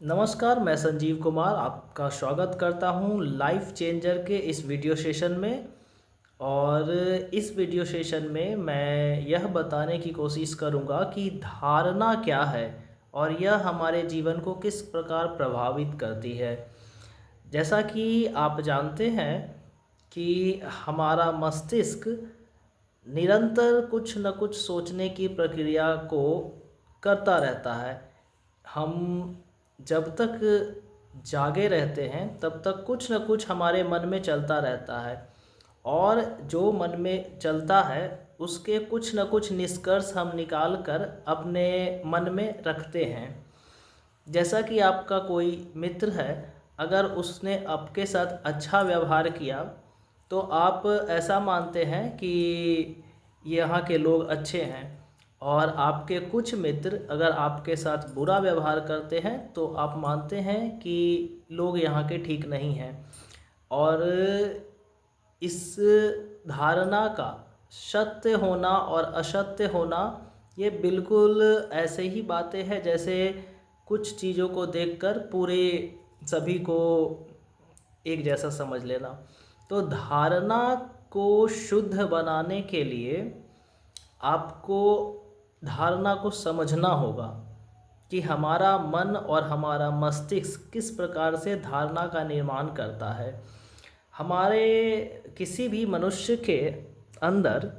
नमस्कार, मैं संजीव कुमार आपका स्वागत करता हूं लाइफ चेंजर के इस वीडियो सेशन में। और इस वीडियो सेशन में मैं यह बताने की कोशिश करूंगा कि धारणा क्या है और यह हमारे जीवन को किस प्रकार प्रभावित करती है। जैसा कि आप जानते हैं कि हमारा मस्तिष्क निरंतर कुछ न कुछ सोचने की प्रक्रिया को करता रहता है। हम जब तक जागे रहते हैं तब तक कुछ न कुछ हमारे मन में चलता रहता है, और जो मन में चलता है उसके कुछ न कुछ निष्कर्ष हम निकाल कर अपने मन में रखते हैं। जैसा कि आपका कोई मित्र है, अगर उसने आपके साथ अच्छा व्यवहार किया तो आप ऐसा मानते हैं कि यहाँ के लोग अच्छे हैं, और आपके कुछ मित्र अगर आपके साथ बुरा व्यवहार करते हैं तो आप मानते हैं कि लोग यहाँ के ठीक नहीं हैं। और इस धारणा का सत्य होना और असत्य होना ये बिल्कुल ऐसे ही बातें हैं जैसे कुछ चीज़ों को देखकर पूरे सभी को एक जैसा समझ लेना। तो धारणा को शुद्ध बनाने के लिए आपको धारणा को समझना होगा कि हमारा मन और हमारा मस्तिष्क किस प्रकार से धारणा का निर्माण करता है। हमारे किसी भी मनुष्य के अंदर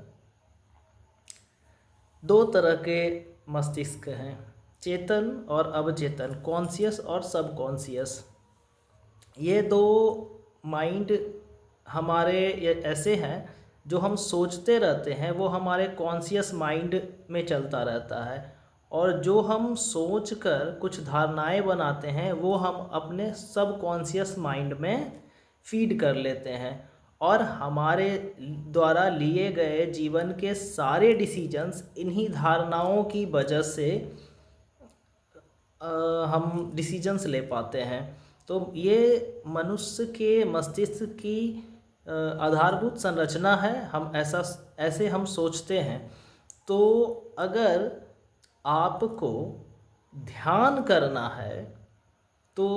दो तरह के मस्तिष्क हैं, चेतन और अवचेतन, कॉन्शियस और सबकॉन्शियस। ये दो माइंड हमारे ऐसे हैं जो हम सोचते रहते हैं वो हमारे कॉन्शियस माइंड में चलता रहता है, और जो हम सोचकर कुछ धारणाएं बनाते हैं वो हम अपने सबकॉन्शियस माइंड में फीड कर लेते हैं। और हमारे द्वारा लिए गए जीवन के सारे डिसीजंस इन्हीं धारणाओं की वजह से हम डिसीजंस ले पाते हैं। तो ये मनुष्य के मस्तिष्क की आधारभूत संरचना है। हम ऐसे हम सोचते हैं। तो अगर आपको ध्यान करना है तो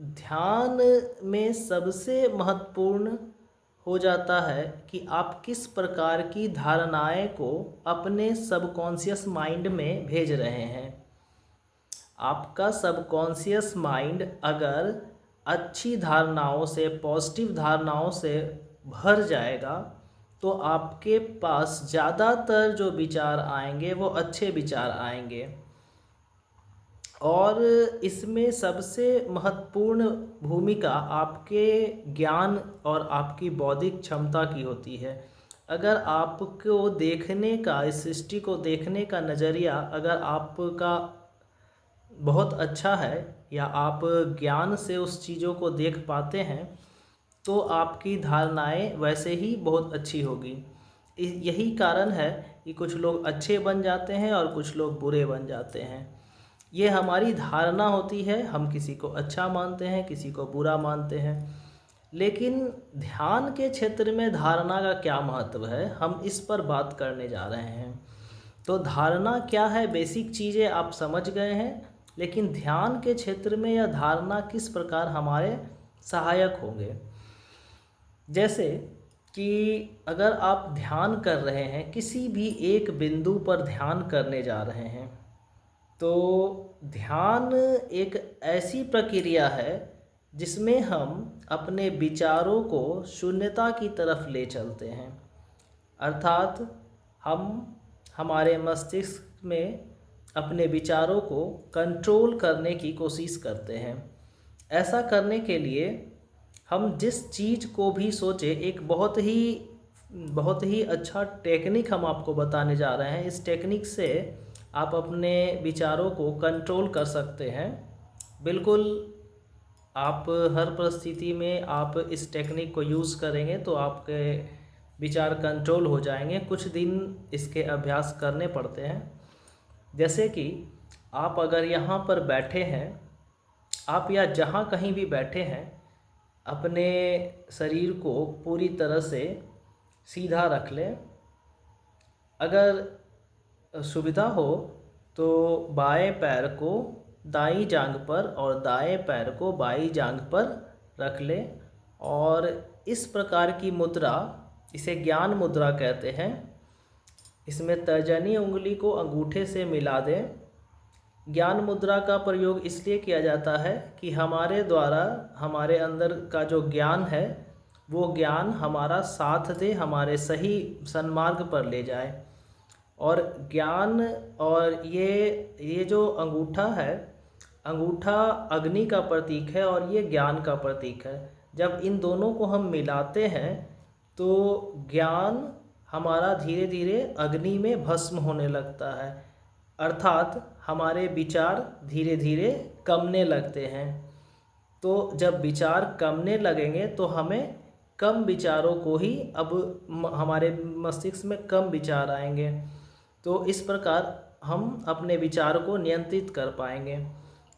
ध्यान में सबसे महत्वपूर्ण हो जाता है कि आप किस प्रकार की धारणाएं को अपने सबकॉन्शियस माइंड में भेज रहे हैं। आपका सबकॉन्शियस माइंड अगर अच्छी धारणाओं से, पॉजिटिव धारणाओं से भर जाएगा तो आपके पास ज़्यादातर जो विचार आएंगे वो अच्छे विचार आएंगे। और इसमें सबसे महत्वपूर्ण भूमिका आपके ज्ञान और आपकी बौद्धिक क्षमता की होती है। अगर आपको देखने का, इस सृष्टि को देखने का नज़रिया अगर आपका बहुत अच्छा है या आप ज्ञान से उस चीज़ों को देख पाते हैं तो आपकी धारणाएं वैसे ही बहुत अच्छी होगी। यही कारण है कि कुछ लोग अच्छे बन जाते हैं और कुछ लोग बुरे बन जाते हैं। ये हमारी धारणा होती है, हम किसी को अच्छा मानते हैं, किसी को बुरा मानते हैं। लेकिन ध्यान के क्षेत्र में धारणा का क्या महत्व है, हम इस पर बात करने जा रहे हैं। तो धारणा क्या है, बेसिक चीज़ें आप समझ गए हैं, लेकिन ध्यान के क्षेत्र में यह धारणा किस प्रकार हमारे सहायक होंगे। जैसे कि अगर आप ध्यान कर रहे हैं, किसी भी एक बिंदु पर ध्यान करने जा रहे हैं, तो ध्यान एक ऐसी प्रक्रिया है जिसमें हम अपने विचारों को शून्यता की तरफ ले चलते हैं। अर्थात हम हमारे मस्तिष्क में अपने विचारों को कंट्रोल करने की कोशिश करते हैं। ऐसा करने के लिए हम जिस चीज़ को भी सोचें, एक बहुत ही अच्छा टेक्निक हम आपको बताने जा रहे हैं। इस टेक्निक से आप अपने विचारों को कंट्रोल कर सकते हैं। बिल्कुल, आप हर परिस्थिति में आप इस टेक्निक को यूज़ करेंगे तो आपके विचार कंट्रोल हो जाएंगे। कुछ दिन इसके अभ्यास करने पड़ते हैं। जैसे कि आप अगर यहाँ पर बैठे हैं, आप या जहाँ कहीं भी बैठे हैं, अपने शरीर को पूरी तरह से सीधा रख लें। अगर सुविधा हो तो बाएं पैर को दाईं जांघ पर और दाएं पैर को बाईं जांघ पर रख लें और इस प्रकार की मुद्रा, इसे ज्ञान मुद्रा कहते हैं। इसमें तर्जनी उंगली को अंगूठे से मिला दें। ज्ञान मुद्रा का प्रयोग इसलिए किया जाता है कि हमारे द्वारा हमारे अंदर का जो ज्ञान है वो ज्ञान हमारा साथ दे, हमारे सही सन्मार्ग पर ले जाए। और ज्ञान और ये जो अंगूठा है, अंगूठा अग्नि का प्रतीक है और ये ज्ञान का प्रतीक है। जब इन दोनों को हम मिलाते हैं तो ज्ञान हमारा धीरे धीरे अग्नि में भस्म होने लगता है, अर्थात हमारे विचार धीरे धीरे कमने लगते हैं। तो जब विचार कमने लगेंगे तो हमें कम विचारों को ही अब हमारे मस्तिष्क में कम विचार आएंगे। तो इस प्रकार हम अपने विचार को नियंत्रित कर पाएंगे।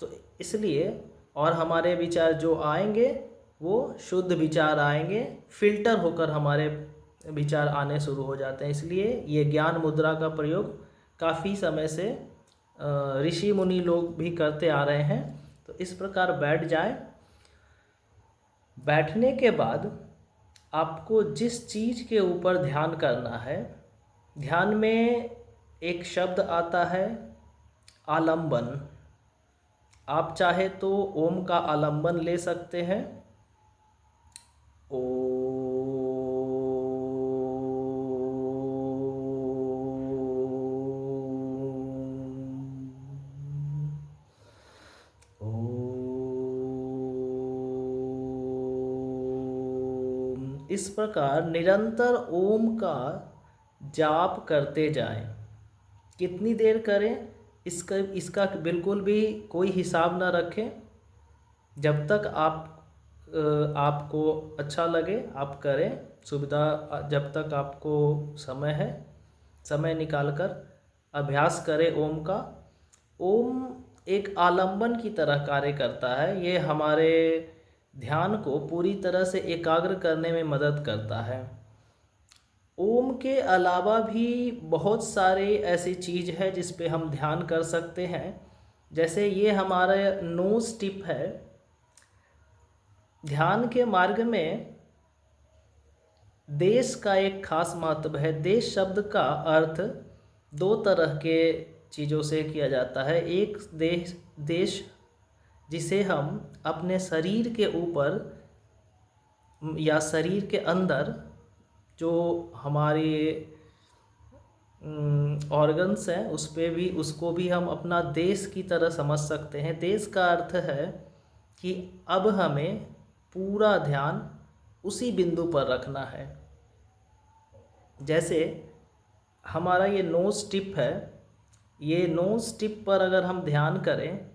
तो इसलिए और हमारे विचार जो आएंगे वो शुद्ध विचार आएंगे, फिल्टर होकर हमारे विचार आने शुरू हो जाते हैं। इसलिए ये ज्ञान मुद्रा का प्रयोग काफ़ी समय से ऋषि मुनि लोग भी करते आ रहे हैं। तो इस प्रकार बैठ जाएं। बैठने के बाद आपको जिस चीज़ के ऊपर ध्यान करना है, ध्यान में एक शब्द आता है आलंबन। आप चाहे तो ओम का आलंबन ले सकते हैं। इस प्रकार निरंतर ओम का जाप करते जाएं। कितनी देर करें इसका बिल्कुल भी कोई हिसाब ना रखें। जब तक आपको अच्छा लगे आप करें। सुविधा जब तक आपको समय है, समय निकालकर अभ्यास करें ओम का। ओम एक आलंबन की तरह कार्य करता है। ये हमारे ध्यान को पूरी तरह से एकाग्र करने में मदद करता है। ओम के अलावा भी बहुत सारे ऐसी चीज़ है जिस पे हम ध्यान कर सकते हैं। जैसे ये हमारा नोज टिप है। ध्यान के मार्ग में देश का एक खास महत्व है। देश शब्द का अर्थ दो तरह के चीज़ों से किया जाता है। एक देश जिसे हम अपने शरीर के ऊपर या शरीर के अंदर जो हमारे ऑर्गन्स हैं उस पे भी, उसको भी हम अपना देश की तरह समझ सकते हैं। देश का अर्थ है कि अब हमें पूरा ध्यान उसी बिंदु पर रखना है। जैसे हमारा ये नोज टिप है, ये नोज टिप पर अगर हम ध्यान करें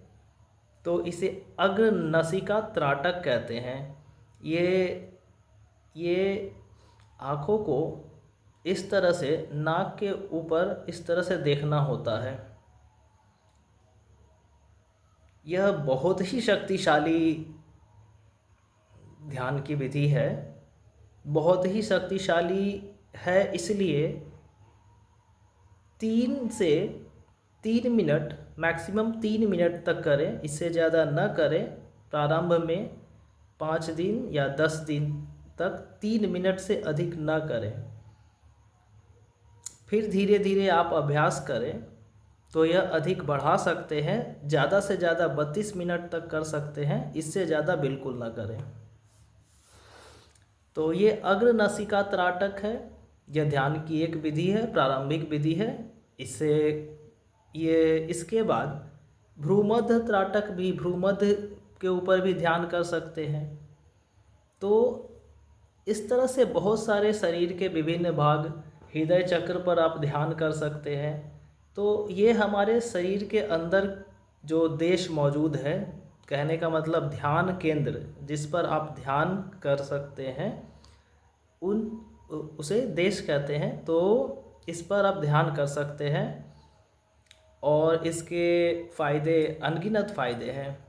तो इसे अग्र नसिका त्राटक कहते हैं। ये आँखों को इस तरह से नाक के ऊपर इस तरह से देखना होता है। यह बहुत ही शक्तिशाली ध्यान की विधि है। बहुत ही शक्तिशाली है इसलिए 3 से 3 मिनट, मैक्सिमम 3 मिनट तक करें, इससे ज़्यादा न करें। प्रारंभ में 5 दिन या 10 दिन तक 3 मिनट से अधिक न करें। फिर धीरे धीरे आप अभ्यास करें तो यह अधिक बढ़ा सकते हैं। ज़्यादा से ज़्यादा 32 मिनट तक कर सकते हैं, इससे ज़्यादा बिल्कुल ना करें। तो ये अग्र नसिका त्राटक है। यह ध्यान की एक विधि है, प्रारंभिक विधि है। इसके बाद भ्रूमध्य त्राटक भी, भ्रूमध्य के ऊपर भी ध्यान कर सकते हैं। तो इस तरह से बहुत सारे शरीर के विभिन्न भाग, हृदय चक्र पर आप ध्यान कर सकते हैं। तो ये हमारे शरीर के अंदर जो देश मौजूद है, कहने का मतलब ध्यान केंद्र जिस पर आप ध्यान कर सकते हैं, उसे देश कहते हैं। तो इस पर आप ध्यान कर सकते हैं और इसके फ़ायदे, अनगिनत फ़ायदे हैं।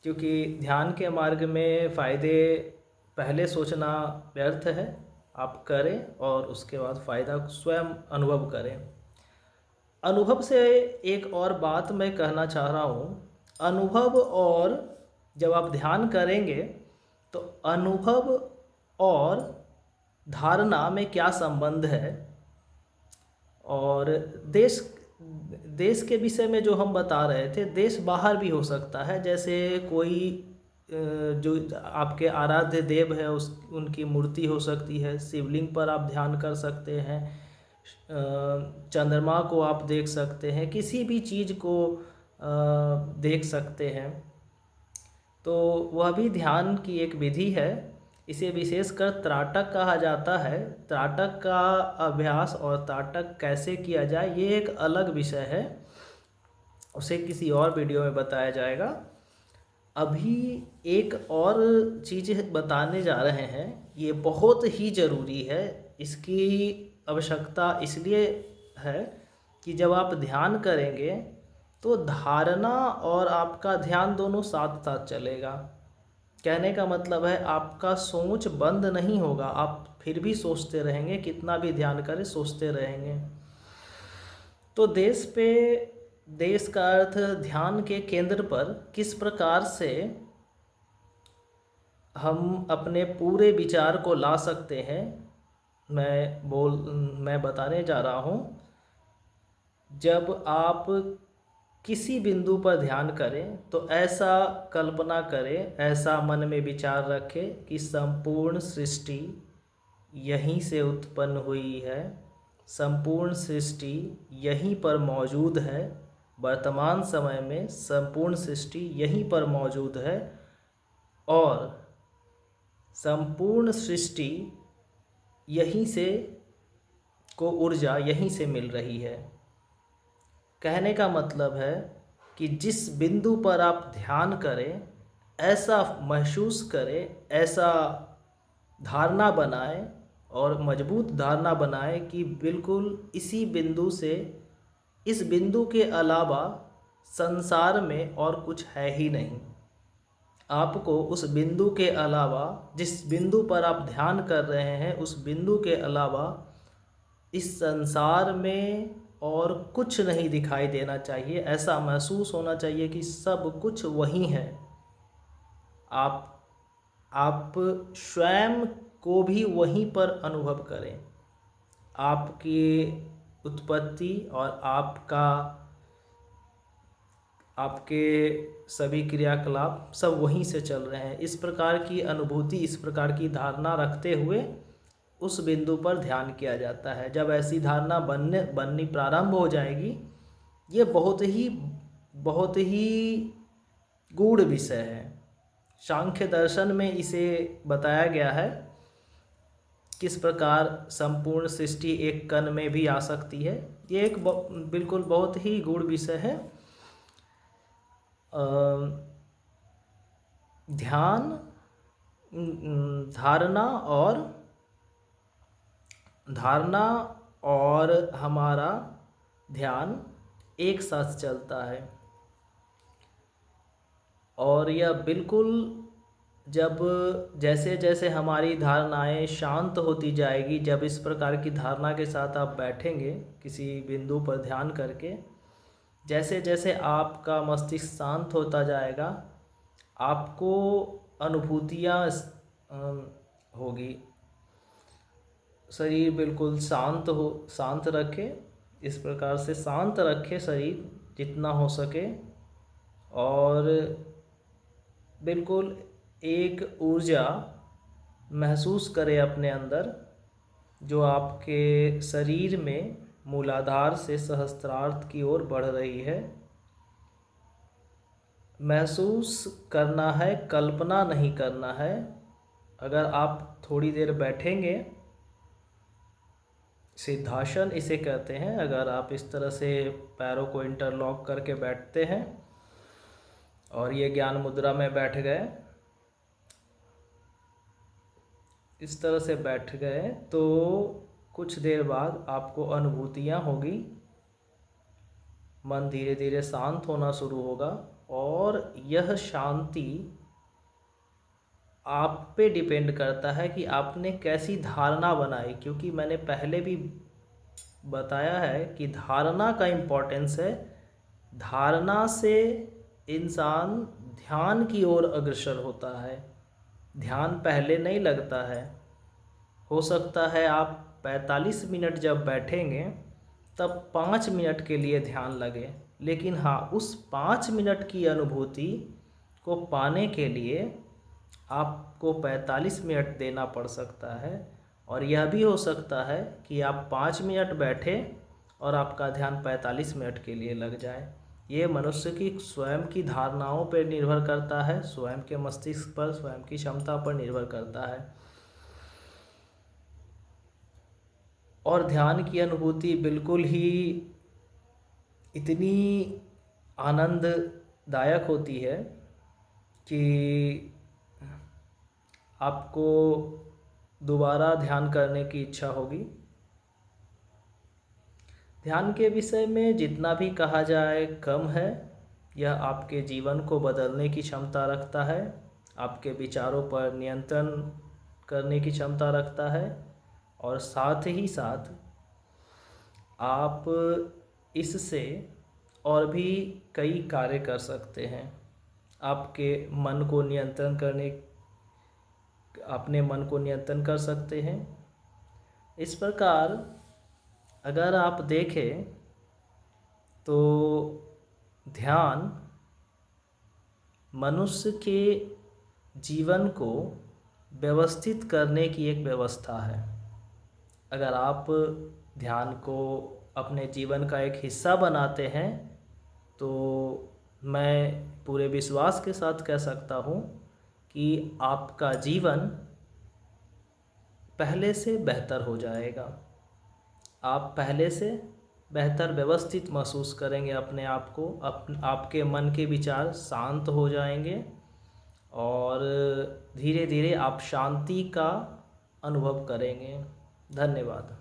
क्योंकि ध्यान के मार्ग में फ़ायदे पहले सोचना व्यर्थ है। आप करें और उसके बाद फ़ायदा स्वयं अनुभव करें। अनुभव से एक और बात मैं कहना चाह रहा हूँ अनुभव और जब आप ध्यान करेंगे तो अनुभव और धारणा में क्या संबंध है, और देश देश के विषय में जो हम बता रहे थे, देश बाहर भी हो सकता है। जैसे कोई जो आपके आराध्य देव है उस उनकी मूर्ति हो सकती है, शिवलिंग पर आप ध्यान कर सकते हैं, चंद्रमा को आप देख सकते हैं, किसी भी चीज़ को देख सकते हैं। तो वह भी ध्यान की एक विधि है। इसे विशेषकर त्राटक कहा जाता है। त्राटक का अभ्यास और त्राटक कैसे किया जाए ये एक अलग विषय है, उसे किसी और वीडियो में बताया जाएगा। अभी एक और चीज़ बताने जा रहे हैं, ये बहुत ही ज़रूरी है। इसकी आवश्यकता इसलिए है कि जब आप ध्यान करेंगे तो धारणा और आपका ध्यान दोनों साथ साथ चलेगा। कहने का मतलब है आपका सोच बंद नहीं होगा, आप फिर भी सोचते रहेंगे, कितना भी ध्यान करें सोचते रहेंगे। तो देश का अर्थ ध्यान के केंद्र पर किस प्रकार से हम अपने पूरे विचार को ला सकते हैं, मैं बताने जा रहा हूँ। जब आप किसी बिंदु पर ध्यान करें तो ऐसा कल्पना करें, ऐसा मन में विचार रखें कि संपूर्ण सृष्टि यहीं से उत्पन्न हुई है, संपूर्ण सृष्टि यहीं पर मौजूद है, वर्तमान समय में संपूर्ण सृष्टि यहीं पर मौजूद है और संपूर्ण सृष्टि यहीं से को ऊर्जा यहीं से मिल रही है। कहने का मतलब है कि जिस बिंदु पर आप ध्यान करें, ऐसा महसूस करें, ऐसा धारणा बनाएं और मजबूत धारणा बनाएं कि बिल्कुल इसी बिंदु से, इस बिंदु के अलावा संसार में और कुछ है ही नहीं। आपको उस बिंदु के अलावा, जिस बिंदु पर आप ध्यान कर रहे हैं, उस बिंदु के अलावा इस संसार में और कुछ नहीं दिखाई देना चाहिए। ऐसा महसूस होना चाहिए कि सब कुछ वहीं है। आप स्वयं को भी वहीं पर अनुभव करें। आपकी उत्पत्ति और आपके सभी क्रियाकलाप सब वहीं से चल रहे हैं। इस प्रकार की अनुभूति, इस प्रकार की धारणा रखते हुए उस बिंदु पर ध्यान किया जाता है। जब ऐसी धारणा बननी प्रारंभ हो जाएगी, ये बहुत ही गूढ़ विषय है। सांख्य दर्शन में इसे बताया गया है किस प्रकार संपूर्ण सृष्टि एक कण में भी आ सकती है। ये एक बिल्कुल बहुत ही गूढ़ विषय है। ध्यान, धारणा और हमारा ध्यान एक साथ चलता है और यह बिल्कुल जब जैसे जैसे हमारी धारणाएं शांत होती जाएगी, जब इस प्रकार की धारणा के साथ आप बैठेंगे किसी बिंदु पर ध्यान करके, जैसे जैसे आपका मस्तिष्क शांत होता जाएगा, आपको अनुभूतियाँ होगी। शरीर बिल्कुल शांत रखें, इस प्रकार से शांत रखें शरीर जितना हो सके, और बिल्कुल एक ऊर्जा महसूस करें अपने अंदर जो आपके शरीर में मूलाधार से सहस्त्रार्थ की ओर बढ़ रही है। महसूस करना है, कल्पना नहीं करना है। अगर आप थोड़ी देर बैठेंगे, सिद्धासन इसे कहते हैं, अगर आप इस तरह से पैरों को इंटरलॉक करके बैठते हैं और ये ज्ञान मुद्रा में बैठ गए, इस तरह से बैठ गए, तो कुछ देर बाद आपको अनुभूतियाँ होगी, मन धीरे धीरे शांत होना शुरू होगा और यह शांति आप पे डिपेंड करता है कि आपने कैसी धारणा बनाई। क्योंकि मैंने पहले भी बताया है कि धारणा का इम्पोर्टेंस है। धारणा से इंसान ध्यान की ओर अग्रसर होता है। ध्यान पहले नहीं लगता है। हो सकता है आप 45 मिनट जब बैठेंगे तब 5 मिनट के लिए ध्यान लगे, लेकिन हाँ, उस 5 मिनट की अनुभूति को पाने के लिए आपको 45 मिनट देना पड़ सकता है। और यह भी हो सकता है कि आप 5 मिनट बैठे और आपका ध्यान 45 मिनट के लिए लग जाए। ये मनुष्य की स्वयं की धारणाओं पर निर्भर करता है, स्वयं के मस्तिष्क पर, स्वयं की क्षमता पर निर्भर करता है। और ध्यान की अनुभूति बिल्कुल ही इतनी आनंददायक होती है कि आपको दोबारा ध्यान करने की इच्छा होगी। ध्यान के विषय में जितना भी कहा जाए कम है। यह आपके जीवन को बदलने की क्षमता रखता है, आपके विचारों पर नियंत्रण करने की क्षमता रखता है, और साथ ही साथ आप इससे और भी कई कार्य कर सकते हैं। आपके मन को नियंत्रण करने अपने मन को नियंत्रण कर सकते हैं। इस प्रकार अगर आप देखें तो ध्यान मनुष्य के जीवन को व्यवस्थित करने की एक व्यवस्था है। अगर आप ध्यान को अपने जीवन का एक हिस्सा बनाते हैं तो मैं पूरे विश्वास के साथ कह सकता हूँ कि आपका जीवन पहले से बेहतर हो जाएगा। आप पहले से बेहतर व्यवस्थित महसूस करेंगे अपने आप को, आपके मन के विचार शांत हो जाएंगे और धीरे धीरे आप शांति का अनुभव करेंगे। धन्यवाद।